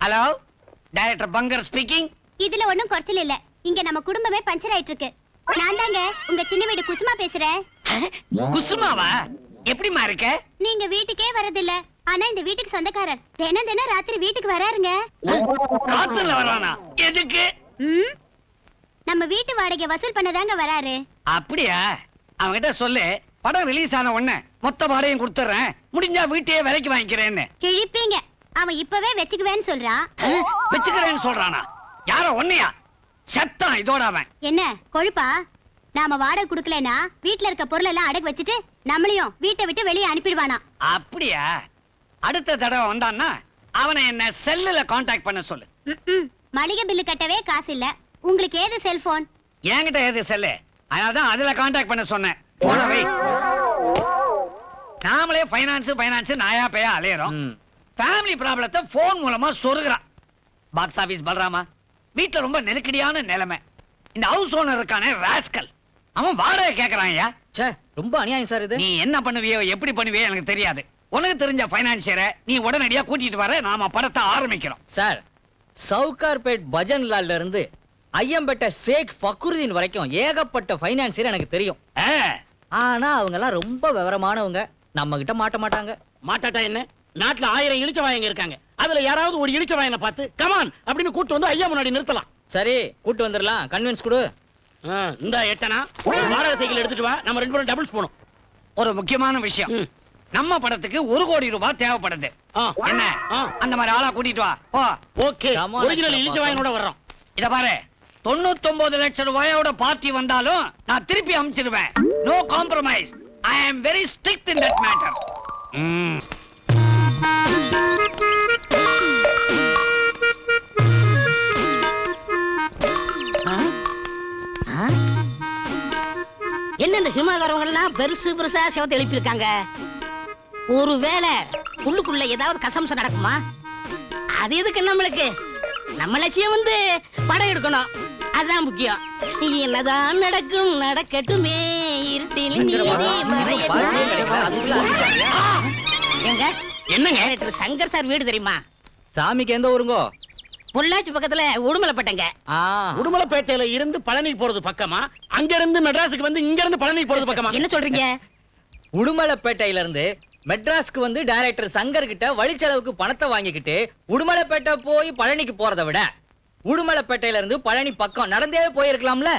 Hello, director பங்கர் speaking. இதுல ஒண்ணும் குறைச்சல் இல்ல. இங்க நம்ம குடும்பமே பஞ்சர் ஆயிட்டு இருக்கு. நான் தாங்க உங்க சின்ன வீடு குசுமா பேசுறேன். குசுமாவா? எப்படிமா இருக்க? நீங்க வீட்டுக்கே வரதில்ல. ஆனா இந்த வீட்டுக்கு சொந்தக்காரர் தினம் தினம் ராத்திரி வீட்டுக்கு வராருங்க. ராத்திரில வரானா? எதுக்கு? நம்ம வீட்டு வாடகை வசூல் பண்ணதாங்க வராரு. அப்படியா? அவன்கிட்ட சொல்லு, படம் ரிலீஸ் ஆன உடனே மொத்த வாடகையும் கொடுத்துறேன், முடிஞ்சா வீட்டையே விலைக்கு வாங்கிக்கிறேன்னு. கிழிப்பீங்க. அவன் இப்பவே வெச்சுக்குவேன்னு சொல்றான். வச்சுக்கிறேன்னு சொல்றானா? யாரோ ஒன்னையா? சத்தம் இதோட அவன். என்ன கொழுப்பா? நாம வாடகை குடுக்கலனா வீட்ல இருக்க பொருள் எல்லாம் அடகு வச்சுட்டு நம்மளையும் வீட்டை விட்டு வெளியே அனுப்பிடுவானா? அப்படியா? அடுத்த தடவை வந்தான்னா அவனை என்ன செல்லுல கான்டாக்ட் பண்ண சொல்லு. மளிகை பில்லு கட்டவே காசு இல்ல. உங்களுக்கு ஏது செல்போன்? என்கிட்ட ஏது செல்லு? அதனாலதான் அதுல கான்டாக்ட் பண்ண சொன்னேன். போன வை. நாமளே ஃபைனான்ஸ் நாயா பேயா அலையறோம். ஃபேமிலி ப்ராப்ளத்தை போன் மூலமா சொருகுறான். பாக்ஸ் ஆபீஸ் பல்ராமா, வீட்டுல ரொம்ப நெருக்கடியான நிலைமை. இந்த ஹவுஸ் ஓனர் இருக்கானே ராஸ்கல், அவன் வாடகை கேக்குறான்யா. ச்சே, ரொம்ப அநியாயம் சார் இது. நீ என்ன பண்ணுவியோ எப்படி பண்ணுவியோ எனக்கு தெரியாது. உனக்கு தெரிஞ்ச ஃபைனான்சியரை நீ உடனடியா கூட்டிட்டு வர, நாம படத்தை ஆரம்பிக்கிறோம். சார், சவுகார்பேட் பஜன்லால்ல இருந்து ஐயம்பேட்டை ஷேக் ஃபக்ருதீன் வரைக்கும் ஏகப்பட்ட ஃபைனான்சியர் எனக்கு தெரியும். ஆனா அவங்க எல்லாம் ரொம்ப விவரமானவங்க, நம்ம கிட்ட மாட்ட மாட்டாங்க. மாட்டாட்டா என்ன? நாட்டுல 1000 இளிச்சவாயங்க இருக்காங்க. அதுல யாராவது ஒரு இளிச்சவாயனை பார்த்து கமான் அப்படின்னு கூட்டு வந்து ஐயா முன்னாடி நிறுத்தலாம். சரி, கூட்டு வந்துடலாம். கன்வின்ஸ் கொடு. இந்த எட்டனா வாடகை சைக்கிள் எடுத்துட்டு வா, நம்ம 2 பேரும் டபுள்ஸ் போணும். ஒரு முக்கியமான விஷயம், நம்ம படத்துக்கு 1 கோடி ரூபாய் தேவைப்படுது. என்ன அந்த மாதிரி ஆளா கூட்டிட்டு வா. போ. ஓகே, ஒரிஜினல் இளிச்சவாயனோட வர்றோம். இத பாரு, 99 லட்சம் ரூபாயோட பார்ட்டி வந்தாலும் நான் திருப்பி அனுப்பிச்சிடுவேன். No compromise. I am very strict in that matter. என்ன இந்த சினிமாக்காரவங்க எல்லாம் பெருசு பெருசா சிவத்தை எழுப்பியிருக்காங்க. ஒருவேளை உள்ளுக்குள்ள ஏதாவது கசம்சம் நடக்குமா? அது எதுக்கு நம்மளுக்கு? நம்ம லட்சியம் வந்து படம் எடுக்கணும், அதுதான் முக்கியம். என்னதான் நடக்கும் நடக்கட்டுமே, என்னங்க சங்கர் சார் வீடு தெரியுமா? சாமிக்கு எந்த ஊருங்கோ? பொள்ளாச்சி பக்கத்துல உடுமலைப்பட்டங்க. உடுமலைப்பேட்டையில இருந்து பழனிக்கு போறது பக்கமா, அங்க இருந்து மெட்ராஸுக்கு வந்து இங்க இருந்து பழனிக்கு போறது பக்கமா? என்ன சொல்றீங்க? உடுமலைப்பேட்டையில இருந்து மெட்ராஸ்க்கு வந்து டைரக்டர் சங்கர் கிட்ட வழிச்செலவுக்கு பணத்தை வாங்கிக்கிட்டு உடுமலைப்பேட்டை போய் பழனிக்கு போறதை விட உடுமலைப்பேட்டையில இருந்து பழனி பக்கம் நடந்தே போயிருக்கலாம்ல.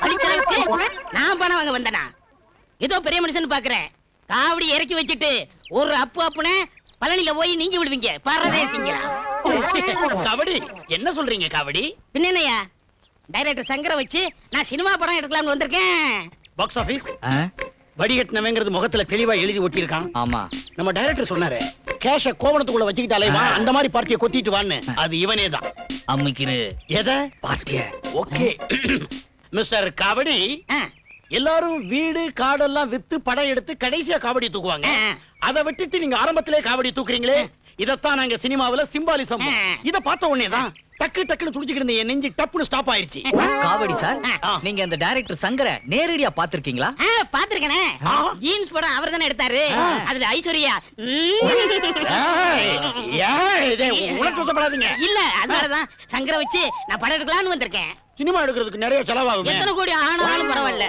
வழிச்செலவுக்கு நான் பணம் வாங்க வந்தனா? ஏதோ பெரிய மனுஷன் பாக்குறேன். காவடி இறக்கி வச்சுட்டு ஒரு அப்புனே பழனில போய் நீங்க விடுவீங்க பரதேசிங்களா? காவடி என்ன சொல்றீங்க? காவடி பின்னையா டைரக்டர் சங்கரை வச்சு நான் சினிமா படம் எடுக்கலாம்னு வந்திருக்கேன். பாக்ஸ் ஆபீஸ் வடிகட்டினவங்கிறது முகத்துல தெளிவா எழுதி ஒட்டி இருக்கான். ஆமா, நம்ம டைரக்டர் சொன்னாரு, கேஷ கோவணத்துக்குள்ள வச்சுக்கிட்டாலே வா, அந்த மாதிரி பார்ட்டியை கொத்திட்டு வான்னு. அது இவனே தான். அம்மிக்கிரு எதை? பார்ட்டிய. ஓகே மிஸ்டர் காவடி, எல்லாரும் வீடு காடெல்லாம் வித்து படம் எடுத்து கடைசியா காவடி தூக்குவாங்க. அதை விட்டுட்டு நீங்க ஆரம்பத்திலே காவடி தூக்குறீங்களே, இதத்தான் நாங்க சினிமாவுல சிம்பாலிசம். இத பார்த்த உடனே தான் டக்கு டக்குன்னு துடிச்சிட்டு இருந்த என் நெஞ்சு டப்புன்னு ஸ்டாப் ஆயிருச்சு. காவடி சார், நீங்க அந்த டைரக்டர் சங்கரை நேரடியா பாத்திருக்கீங்களா? பாத்திருக்கேனே. ஜீன்ஸ் படம் அவர் தானே எடுத்தாரு. அதுல ஐஸ்வர்யா உனக்கு சொல்லப்படாதீங்க. இல்ல, அதனாலதான் சங்கரை வச்சு நான் படம் எடுக்கலாம்னு வந்திருக்கேன். சினிமா எடுக்கிறதுக்கு நிறைய செலவாகும். எத்தனை கோடி ஆனாலும் பரவாயில்ல,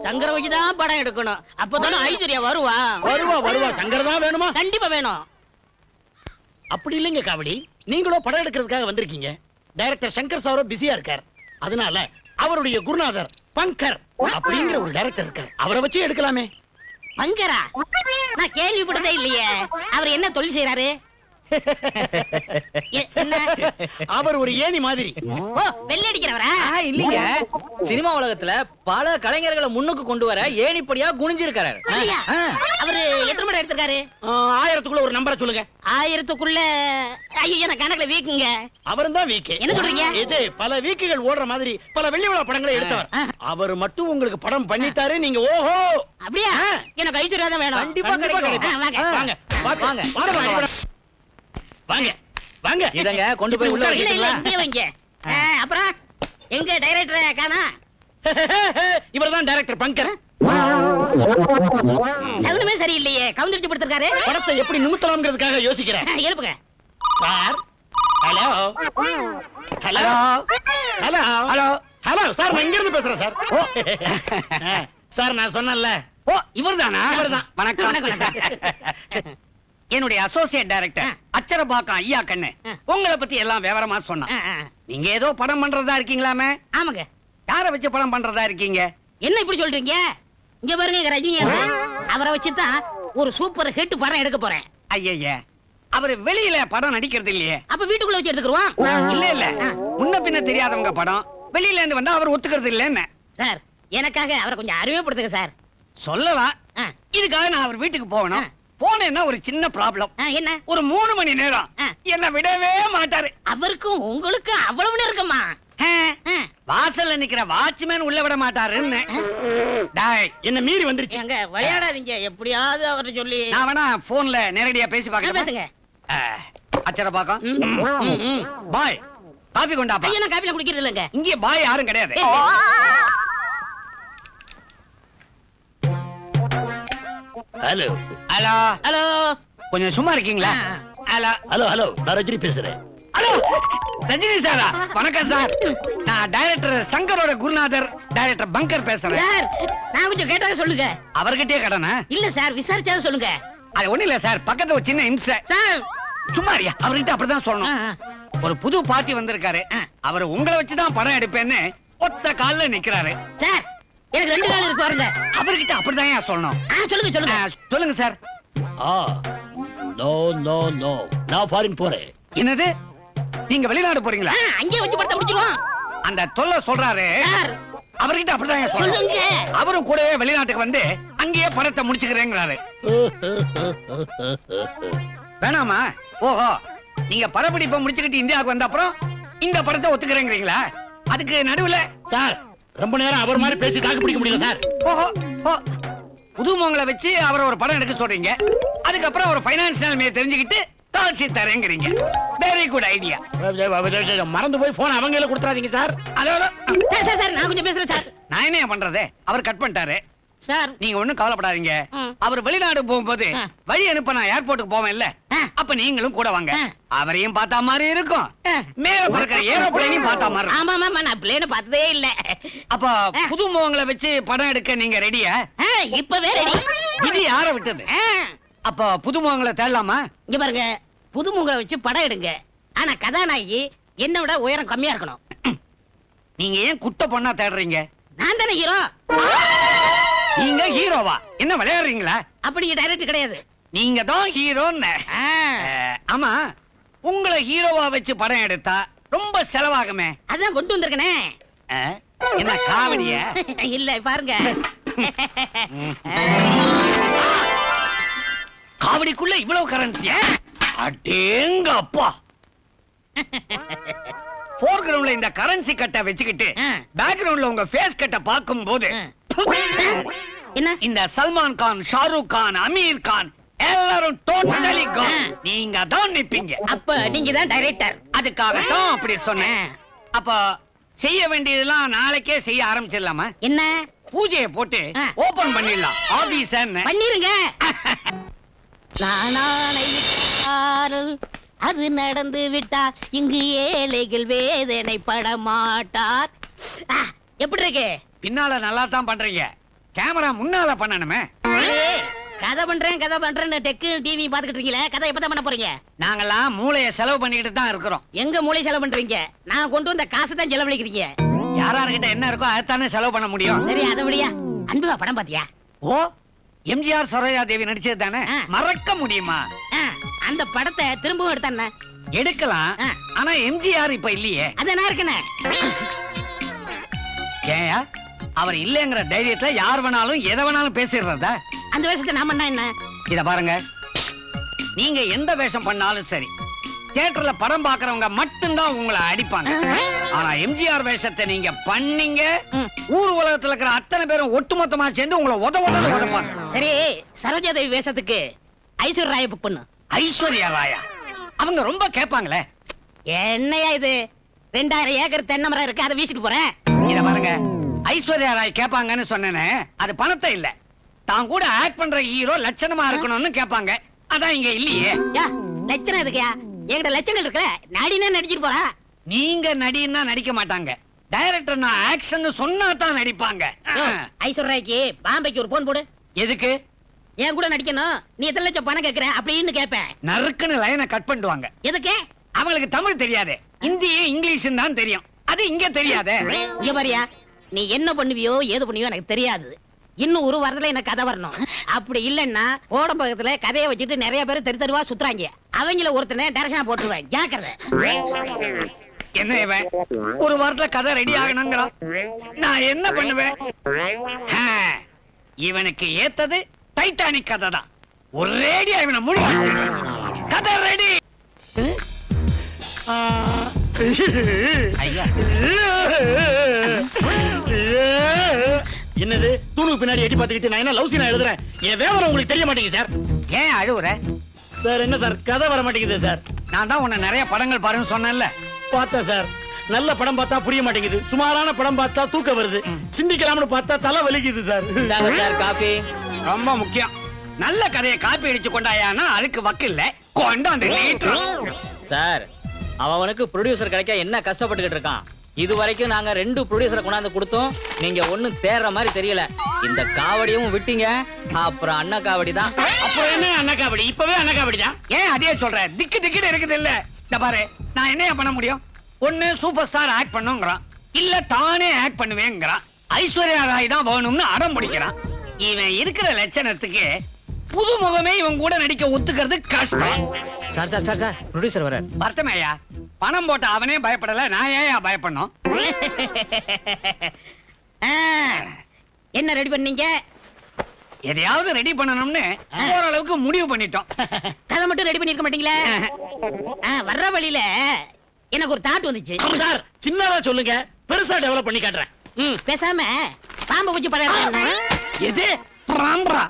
சங்கரை வச்சு தான் படம் எடுக்கணும். அப்பதானே ஐஸ்வர்யா வருவா. வருவா. சங்கர் தான் வேணுமா? கண்டிப்பா வேணும். அப்படி இல்லைங்க காவடி, நீங்களும் படம் எடுக்கிறதுக்காக வந்திருக்கீங்க. டைரக்டர் சங்கர் சாரோ பிஸியா இருக்கார். அதனால அவருடைய குருநாதர் பங்கர் அப்படிங்கிற ஒரு டைரக்டர் இருக்கார், அவரை வச்சு எடுக்கலாமே. பங்கரா? நான் கேள்விப்பட்டதே இல்லையே. அவர் என்ன தொழில் செய்யறாரு? அவர் ஒரு ஏணி மாதிரி. ஓ, வெள்ளை அடிக்கிறவரா? இல்லீங்க, சினிமா உலகத்துல பல கலைஞர்களை முன்னுக்கு கொண்டு வர ஏணிப்படியா குனிஞ்சிருக்காரு. அவரு எத்தனை படம் எடுத்திருக்காரு? 1000க்குள்ள ஒரு நம்பரை சொல்லுங்க. 1000க்குள்ள? ஐயோ, நான் கணக்குல வீக்குங்க. அவரும் தான் வீக்கு. என்ன சொல்றீங்க? இது பல வீக்குகள் ஓடுற மாதிரி பல வெள்ளி விழா படங்களை எடுத்தவர். அவர் மட்டும் உங்களுக்கு படம் பண்ணிட்டாரு, நீங்க ஓஹோ. அப்படியா? எனக்கு ஐஸ்வர்யா தான் வேணும். கண்டிப்பா கிடைக்கும். வாங்க வாங்க வாங்க வாங்க வாங்க. இதங்க கொண்டு போய் உள்ள இல்ல, இங்கே வைங்க. அப்புறம் எங்க டைரக்டர் காணா? இவர்தான் டைரக்டர் பங்கர். சகுனமே சரியில்லையே, கவுந்தடிச்சு படுத்திருக்காரு. படத்தை எப்படி நிமித்தலாம்ங்கிறதுக்காக யோசிக்கிறேன். எழுப்புங்க. Sir hello hello hello hello hello hello sir நான் இங்க இருந்து பேசுறேன் சார் சார் நான் சொன்னேன்ல ஓ இவர்தானா? இவர்தான். வணக்கம். என்னுடைய அசோசியேட் டைரக்டர் அச்சரபாக்கம் ஐயா கண்ணு உங்களை பத்தி எல்லாம் விவரமா சொன்னான். நீங்க ஏதோ படம் பண்றதா இருக்கீங்களாமே? ஆமாங்க. யார வச்சு படம் பண்றதா இருக்கீங்க? என்ன இப்படி சொல்றீங்க? இங்க பாருங்க எங்க ரஜினி அவரை வச்சுதான் ஒரு சூப்பர் ஹிட் படம் எடுக்க போறேன். ஐயய்ய அவரு வெளியில படம் நடிக்கிறது இல்லையே. அப்ப வீட்டுக்குள்ள வச்சு எடுத்துக்குருவோம். இல்ல இல்ல முன்ன பின்ன தெரியாதவங்க படம் வெளியில இருந்து வந்தா அவர் ஒத்துக்கிறது இல்லன்னு. சார் எனக்காக அவரை கொஞ்சம் அறிமுகப்படுத்துங்க சார். சொல்லலாம். இதுக்காக நான் அவர் வீட்டுக்கு போகணும். போனேன்னா ஒரு சின்ன ப்ராப்ளம். என்ன? ஒரு 3 மணி நேரம் என்ன விடவே மாட்டாரு. அவருக்கும் உங்களுக்கு அவ்வளவு நெருக்கமா? வாசல்ல நிக்கிற வாட்ச்மேன் உள்ள விட மாட்டாருன்னு. டேய் என்ன மீறி வந்துருச்சு. எங்க விளையாடாதீங்க. எப்படியாவது அவர்ட்ட சொல்லி நான் வேணா போன்ல நேரடியா பேசி பார்க்கறேன். பேசுங்க. அச்சரபாக்கம் பாய் காபி கொண்டாப்பா. ஐயா நான் காபில குடிக்கிறது இல்லங்க. இங்கே பாய் யாரும் கிடையாது. ஹலோ ஹலோ ஹலோ கொஞ்சம் சும்மா இருக்கீங்களா? ஹலோ ஹலோ ஹலோ நான் ரஜினி பேசுறேன். ஹலோ ரஜினி சாரா? வணக்கம் சார். நான் டைரக்டர் சங்கரோட குருநாதர் டைரக்டர் பங்கர் பேசுறேன். சார் நான் கொஞ்சம் கேட்டாக சொல்லுங்க. அவர்கிட்டயே கடனா? இல்ல சார் விசாரிச்சாத சொல்லுங்க. அது ஒண்ணு இல்ல சார், பக்கத்துல ஒரு சின்ன இம்சை. சார் சும்மா இருயா, அவர்கிட்ட அப்படிதான் சொல்லணும். ஒரு புது பார்ட்டி வந்திருக்காரு. அவர் உங்களை வச்சுதான் படம் எடுப்பேன்னு ஒத்த கால்ல நிக்கிறாரு. சார் எனக்கு 2 கால் இருக்கு பாருங்க. அவர்கிட்ட அப்படிதான் சொல்லணும். சொல்லுங்க சொல்லுங்க. சொல்லுங்க சார். நோ நோ நோ நான் ஃபாரின் போறேன். என்னது? நீங்க வெளிநாடு போறீங்களா? அங்கே வச்சு படத்தை முடிச்சிருவோம். அந்த தொல்லை சொல்றாரு. சார் அவர்கிட்ட அப்படிதான் சொல்லணும். சொல்லுங்க. அவரும் கூடவே வெளிநாட்டுக்கு வந்து அங்கேயே படத்தை முடிச்சுக்கிறேங்கிறாரு. வேணாமா? ஓஹோ நீங்க படப்பிடிப்பை முடிச்சுக்கிட்டு இந்தியாவுக்கு வந்த அப்புறம் இந்த படத்தை ஒத்துக்கிறேங்கிறீங்களா? அதுக்கு நடுவுல சார் ரொம்ப நேரம் அவர் மாதிரி பேசி தாக்கு பிடிக்க முடியல சார். ஓஹோ ஓ புதுமோங்களை வச்சு அவரை ஒரு படம் எடுக்க சொல்றீங்க. அதுக்கப்புறம் ஒரு பைனான்ஸ் நிலைமையை தெரிஞ்சுக்கிட்டு கால்சி தரேங்கிறீங்க. Very good idea. மறந்து போய் போன் அவங்கள கொடுத்துறாதீங்க சார். அதோட சார் சார் சார் நான் கொஞ்சம் பேசுறேன் சார். நான் என்ன பண்றது? அவர் கட் பண்ணிட்டாரு. சார் நீங்க ஒண்ணும் கவலைப்படாதீங்க. அவர் வெளிநாடு போகும்போது வழி அனுப்ப நான் ஏர்போர்ட்டுக்கு போவேன் இல்ல, அப்ப நீங்களும் கூட வாங்க. அவரையும் பார்த்தா மாதிரி இருக்கும், மேல பறக்கிற ஏரோப்ளேனையும் பார்த்தா மாதிரி இருக்கும். ஆமா ஆமா நான் பிளேன பார்த்ததே இல்ல. அப்ப புது முகங்களை வச்சு படம் எடுக்க நீங்க ரெடியா? இப்பவே ரெடி. இது யார விட்டது? அப்ப புது முகங்களை தேடலாமா? இங்க பாருங்க புதுமுகங்களை வச்சு படம் எடுங்க. ஆனா கதாநாயகி என்ன விட உயரம் கம்மியா இருக்கணும். நீங்க ஏன் குட்ட பொண்ணா தேடுறீங்க? நான் தானே ஹீரோ. நீங்க ஹீரோவா? என்ன விளையாடுறீங்களா? அப்படிங்க டைரக்டர் கிடையாது. நீங்க தான் ஹீரோன்னு. ஆமா உங்களை ஹீரோவா வச்சு படம் எடுத்தா ரொம்ப செலவாகுமே. அதான் கொண்டு வந்திருக்கனே. என்ன காமெடியா? இல்ல பாருங்க. காமெடிக்குள்ள இவ்வளவு கரன்சியா? அடேங்க அப்பா. போர்கிரவுண்ட்ல இந்த கரன்சி கட்டை வச்சுக்கிட்டு பேக்ரவுண்ட்ல உங்க ஃபேஸ் கட்டை பார்க்கும்போது என்ன இந்த சல்மான் கான், ஷாருக் கான், அமீர் கான் எல்லாரும் டோட்டலி கான். நீங்க தான் நிப்பீங்க. அப்ப நீங்க தான் டைரக்டர். அதுக்காக தான் அப்படி சொன்னேன். அப்ப செய்ய வேண்டியதெல்லாம் நாளைக்கே செய்ய ஆரம்பிச்சிடலாமா? என்ன? பூஜையை போட்டு ஓபன் பண்ணிடலாம் ஆபீஸ். பண்ணிருங்க. அது நடந்து விட்டார், இங்கு ஏழைகள் வேதனை படமாட்டார். எப்படி இருக்கு? பின்னால நல்லா தான் பண்றீங்க, கேமரா முன்னால பண்ணணுமே. கதை பண்றேன்னு டெக்கு டிவி பாத்துக்கிட்டு இருக்கீங்களே, கதை எப்பதான் பண்ண போறீங்க? நாங்கெல்லாம் மூளைய செலவு பண்ணிக்கிட்டு தான் இருக்கிறோம். எங்க மூளை செலவு பண்றீங்க? நான் கொண்டு வந்த காசை தான் செலவழிக்கிறீங்க. யாரார்கிட்ட என்ன இருக்கோ அதைத்தானே செலவு பண்ண முடியும். சரி அதை விடியா. அன்புவா படம் பாத்தியா? ஓ எம்ஜிஆர் சரோஜா தேவி நடிச்சது தானே, மறக்க முடியுமா? அந்த படத்தை திரும்பவும் எடுத்தானே எடுக்கலாம். ஆனா எம்ஜிஆர் இப்ப இல்லையே. அத நான் இருக்கனே. ஏயா அவர் இல்லங்கிற தைரியத்துல யார் வேணாலும் எதை வேணாலும் பேசிடுறதா? அந்த வேஷத்தை நான் பண்ணா என்ன? இத பாருங்க, நீங்க எந்த வேஷம் பண்ணாலும் சரி தியேட்டர்ல படம் பாக்குறவங்க மட்டும்தான் உங்களை அடிப்பாங்க. ஆனா எம்ஜிஆர் வேஷத்தை நீங்க பண்ணீங்க, ஊர் உலகத்துல இருக்கிற அத்தனை பேரும் ஒட்டுமொத்தமா சேர்ந்து உங்களை உதவாங்க. சரி சரோஜா தேவி வேஷத்துக்கு ஐஸ்வர்யா ராயை புக் பண்ணு. ஐஸ்வர்யா ராயா? அவங்க ரொம்ப கேட்பாங்களே. என்னையா இது? 2000 ஏக்கர் தென்னை மரம் இருக்கு, அதை வீசிட்டு போறேன். இத பாருங்க, ஐஸ்வர்யா ராய் கேட்பாங்கன்னு சொன்னேனே அது பணத்தை இல்ல, தான் கூட ஆக்ட் பண்ற ஹீரோ லட்சணமா இருக்கணும்னு கேட்பாங்க. அதான் இங்க இல்லையே. லட்சணம் எதுக்குயா? என்கிட்ட லட்சங்கள் இருக்குல்ல, நடினா நடிச்சிட்டு போறா. நீங்க நடின்னா நடிக்க மாட்டாங்க. டைரக்டர் நான் ஆக்ஷன் சொன்னா தான் நடிப்பாங்க. ஐஸ்வர்யாக்கு பாம்பேக்கு ஒரு போன் போடு. எதுக்கு? என் கூட நடிக்கணும். நீ எத்தனை லட்சம் பணம் கேக்குற அப்படின்னு கேட்பேன். நறுக்குன்னு லைனை கட் பண்ணிடுவாங்க. எதுக்கு? அவங்களுக்கு தமிழ் தெரியாது, ஹிந்தியும் இங்கிலீஷும் தான் தெரியும். அது இங்க தெரியாதே. இங்க பாரியா, நீ என்ன பண்ணுவியோ ஏது பண்ணுவியோ எனக்கு தெரியாது. இன்னும் ஒரு வாரத்துல எனக்கு கதை வரணும். அப்படி இல்லன்னா கோடம் பக்கத்துல கதையை வச்சுட்டு நிறைய பேர் தெரு தெருவா சுத்துறாங்க. அவங்கள ஒருத்தனை டைரக்ஷனா போட்டுருவேன். ஜாக்கிரதை. என்ன இவன் ஒரு வாரத்துல கதை ரெடி ஆகணுங்கிறான். நான் என்ன பண்ணுவேன்? ஆ, இவனுக்கு ஏத்தது டைட்டானிக் கதை தான். ஒரேடியா இவனை முழு கதை ரெடி. ஐயா, என்னது தூணுக்கு பின்னாடி எட்டி பார்த்துக்கிட்டு நான் என்ன லவ் சீனா எழுதுறேன்? என் வேவரம் உங்களுக்கு தெரிய மாட்டேங்குது சார். ஏன் அழுவுற? சார் என்ன சார் கதை வர மாட்டேங்குது சார். நான் தான் உன்னை நிறைய படங்கள் பாருன்னு சொன்னேன்ல. பார்த்தேன் சார். நல்ல படம் பார்த்தா புரிய மாட்டேங்குது, சுமாரான படம் பார்த்தா தூக்கம் வருது, சிந்திக்கலாம்னு பார்த்தா தலை வலிக்குது சார். இந்தாங்க சார் காபி. ரொம்ப முக்கியம். நல்ல கதையை காப்பி அடிச்சு கொண்டாயானா அதுக்கு வக்கு இல்ல. கொண்டாந்து சார் அவனுக்கு ப்ரொடியூசர் கிடைக்க என்ன கஷ்டப்பட்டுக்கிட்டு இருக்கான். இது வரைக்கும் நாங்க 2 ப்ரொடியூசரை கொண்டாந்து கொடுத்தோம். நீங்க ஒண்ணும் தேர்ற மாதிரி தெரியல. இந்த காவடியும் விட்டீங்க, அப்புறம் அண்ணா காவடி தான். அப்புறம் என்ன அண்ணா காவடி? இப்பவே அண்ணா காவடி தான். ஏன் அதே சொல்ற? திக்கு திக்குன்னு இருக்குது இல்ல. இந்த பாரு, நான் என்ன பண்ண முடியும்? ஒண்ணு சூப்பர் ஸ்டார் ஆக்ட் பண்ணுங்கிறான், இல்ல தானே ஆக்ட் பண்ணுவேங்கிறான். ஐஸ்வர்யா ராய் தான் வேணும்னு அடம் பிடிக்கிறான். இவன் இருக்கிற லட்சணத்துக்கு புது முகமே இவன் கூட நடிக்க ஒத்துக்கிறது கஷ்டம். Sir sir sir sir producer வர. வருத்தமேயா, பணம் போட்ட அவனே பயப்படல, நான் ஏன் பயப்படணும்? என்ன ரெடி பண்ணீங்க? எதையாவது ரெடி பண்ணணும்னு ஓரளவுக்கு முடிவு பண்ணிட்டோம். கதை மட்டும் ரெடி பண்ணிருக்க மாட்டீங்களா? வர்ற வழியில எனக்கு ஒரு தாட் வந்துச்சு. சார் சின்னதா சொல்லுங்க, பெருசா டெவலப் பண்ணி காட்டுறேன். பேசாம பாம்பை வச்சு படம். எது ராம்பரா?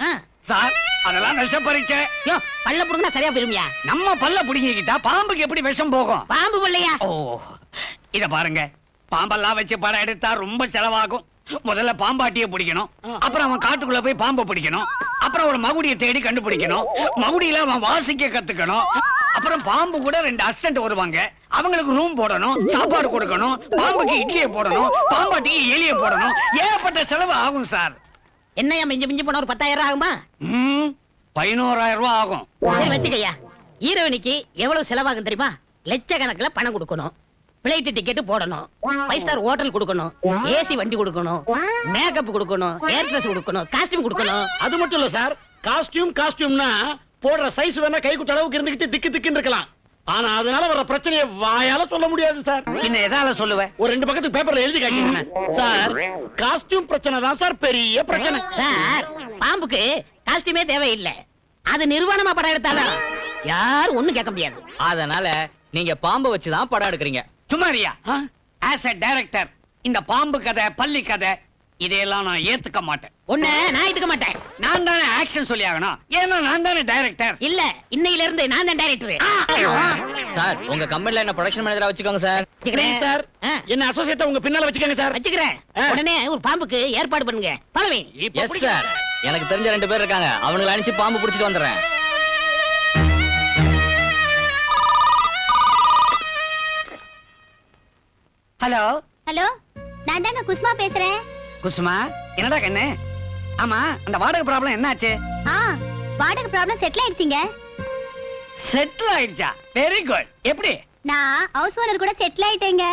சார் அதெல்லாம் விஷ பரீட்சை. யோ, பல்ல புடுங்கினா சரியா போயிருமியா? நம்ம பல்ல புடுங்கிக்கிட்டா பாம்புக்கு எப்படி விஷம் போகும்? பாம்பு பல்லையா? ஓ, இத பாருங்க, பாம்பெல்லாம் வச்சு படம் எடுத்தா ரொம்ப செலவாகும். முதல்ல பாம்பாட்டிய பிடிக்கணும், அப்புறம் அவன் காட்டுக்குள்ள போய் பாம்பை பிடிக்கணும், அப்புறம் ஒரு மகுடியை தேடி கண்டுபிடிக்கணும், மகுடியில அவன் வாசிக்க கத்துக்கணும், அப்புறம் பாம்பு கூட 2 அசிஸ்டன்ட் வருவாங்க, அவங்களுக்கு ரூம் போடணும், சாப்பாடு கொடுக்கணும், பாம்புக்கு இட்லியை போடணும், பாம்பாட்டிக்கு எலியை போடணும். ஏகப்பட்ட செலவு ஆகும் சார். என்னையா மிஞ்சி மிஞ்சி போன ஒரு 10,000 ஆகுமா? 11,000 ரூபாய் ஆகும். சரி வச்சுக்கையா. ஹீரோயினிக்கு எவ்வளவு செலவாகும் தெரியுமா? லட்சக்கணக்குல பணம் கொடுக்கணும், பிளைட் டிக்கெட் போடணும், 5 ஸ்டார் ஹோட்டல் கொடுக்கணும், ஏசி வண்டி கொடுக்கணும், மேக்கப் கொடுக்கணும், ஹேர் ட்ரெஸ் கொடுக்கணும், காஸ்டியூம் கொடுக்கணும். அது மட்டும் இல்ல சார், காஸ்டியூம்னா போடுற சைஸ் வேணா கை குட்ட அளவுக்கு இருந்துகிட்டு திக்கு திக்குன்னு இருக்கலாம். ஆனா அதனால வர பிரச்சனையை வாயால சொல்ல முடியாது சார். என்ன எதால சொல்லுவேன்? ஒரு 2 பக்கத்துக்கு பேப்பர்ல எழுதி காட்டினேன் சார். காஸ்டியூம் பிரச்சனை தான் சார் பெரிய பிரச்சனை. சார் பாம்புக்கு காஸ்டியூமே தேவையில்லை. அது நிர்வாணமா படம் எடுத்தாலும் யாரும் ஒண்ணும் கேட்க முடியாது. அதனால நீங்க பாம்பை வச்சுதான் படம் எடுக்கிறீங்க. சுமாரியா, ஆஸ் எ டைரக்டர் இந்த பாம்பு கதை, பள்ளி கதை இதையெல்லாம் நான் ஏத்துக்க மாட்டேன். ஒண்ணு நான் எடுக்க மாட்டேன். நான் தானே ஆக்ஷன் சொல்லி ஆகணும், ஏன்னா நான் தானே டைரக்டர். இல்ல, இன்னையில இருந்து நான் தான் டைரக்டர். சார் உங்க கம்பெனில என்ன ப்ரொடக்ஷன் மேனேஜரா வச்சுக்கோங்க சார். சார் என்ன அசோசியேட்டா உங்க பின்னால வச்சுக்கங்க சார். வச்சுக்கிறேன். உடனே ஒரு பாம்புக்கு ஏற்பாடு பண்ணுங்க. பழவே. எஸ் சார், எனக்கு தெரிஞ்ச 2 பேர் இருக்காங்க, அவங்களை அனுப்பிச்சு பாம்பு பிடிச்சிட்டு வந்துடுறேன். ஹலோ ஹலோ, நான் தாங்க குஸ்மா பேசுறேன். குசுமா, என்னடா கண்ணு? ஆமா, அந்த வாடகை ப்ராப்ளம் என்னாச்சு? வாடகை ப்ராப்ளம் செட்டில் ஆயிடுச்சுங்க. செட்டில் ஆயிடுச்சா? Very good. எப்படி? நான் ஹவுஸ் ஓனர் கூட செட்டில் ஆயிட்டேங்க.